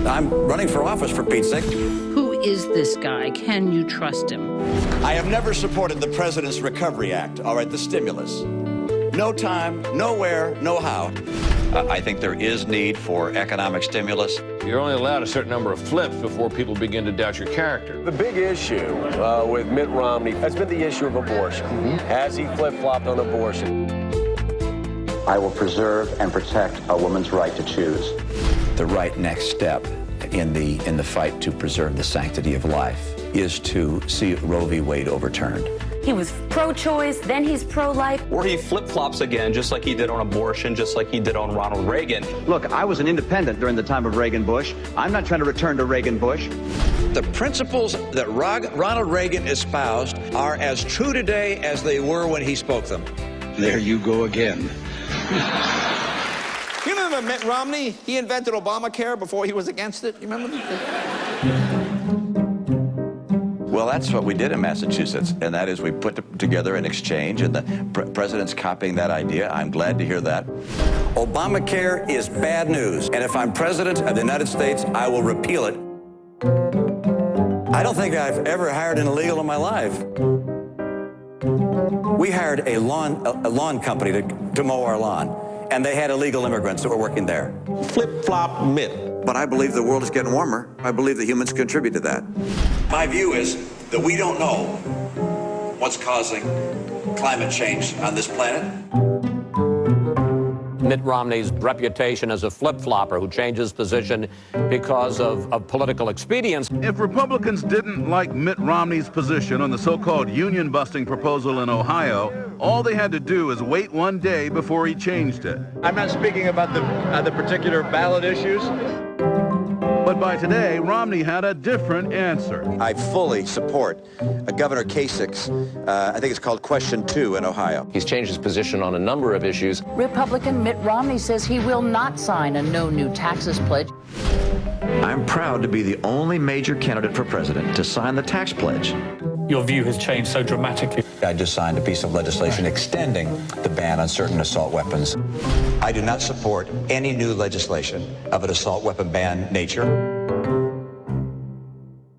I'm running for office, for Pete's sake. Who is this guy? Can you trust him? I have never supported the President's Recovery Act, all right, the stimulus. No time, nowhere, no how. I think there is need for economic stimulus. You're only allowed a certain number of flips before people begin to doubt your character. The big issue with Mitt Romney has been the issue of abortion. Has he flip-flopped on abortion? I will preserve and protect a woman's right to choose. The right next step in the fight to preserve the sanctity of life is to see Roe v. Wade overturned. He was pro-choice, then he's pro-life. Or he flip-flops again, just like he did on abortion, just like he did on Ronald Reagan. Look, I was an independent during the time of Reagan-Bush. I'm not trying to return to Reagan-Bush. The principles that Ronald Reagan espoused are as true today as they were when he spoke them. There you go again. You remember Mitt Romney? He invented Obamacare before he was against it. You remember? Well, that's what we did in Massachusetts, and that is we put together an exchange, and the president's copying that idea. I'm glad to hear that. Obamacare is bad news, and if I'm president of the United States, I will repeal it. I don't think I've ever hired an illegal in my life. We hired a lawn company to mow our lawn, and they had illegal immigrants that were working there. Flip-flop Mitt. But I believe the world is getting warmer. I believe that humans contribute to that. My view is that we don't know what's causing climate change on this planet. Mitt Romney's reputation as a flip-flopper who changes position because of political expedience. If Republicans didn't like Mitt Romney's position on the so-called union-busting proposal in Ohio, all they had to do is wait one day before he changed it. I'm not speaking about the particular ballot issues. But by today, Romney had a different answer. I fully support Governor Kasich's, I think it's called Question 2 in Ohio. He's changed his position on a number of issues. Republican Mitt Romney says he will not sign a no new taxes pledge. I'm proud to be the only major candidate for president to sign the tax pledge. Your view has changed so dramatically. I just signed a piece of legislation extending the ban on certain assault weapons. I do not support any new legislation of an assault weapon ban nature.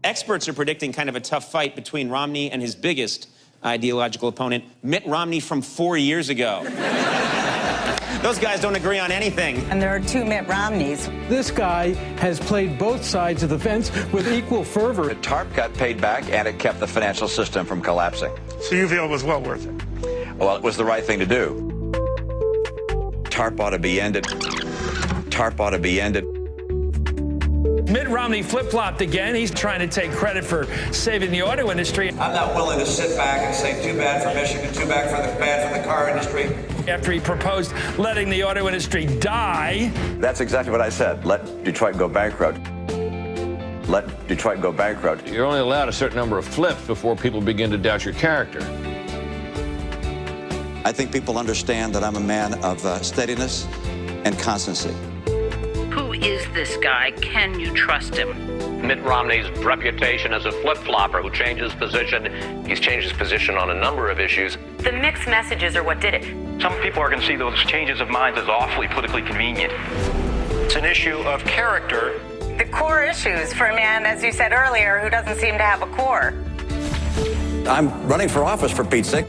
Experts are predicting kind of a tough fight between Romney and his biggest ideological opponent, Mitt Romney from 4 years ago. Those guys don't agree on anything. And there are two Mitt Romneys. This guy has played both sides of the fence with equal fervor. The TARP got paid back, and it kept the financial system from collapsing. So you feel it was well worth it? Well, it was the right thing to do. TARP ought to be ended. TARP ought to be ended. Mitt Romney flip-flopped again. He's trying to take credit for saving the auto industry. I'm not willing to sit back and say too bad for Michigan, too bad for the car industry. After he proposed letting the auto industry die. That's exactly what I said. Let Detroit go bankrupt. Let Detroit go bankrupt. You're only allowed a certain number of flips before people begin to doubt your character. I think people understand that I'm a man of steadiness and constancy. Who is this guy? Can you trust him? Mitt Romney's reputation as a flip-flopper who changes position. He's changed his position on a number of issues. The mixed messages are what did it. Some people are going to see those changes of minds as awfully politically convenient. It's an issue of character. The core issues for a man, as you said earlier, who doesn't seem to have a core. I'm running for office, for Pete's sake.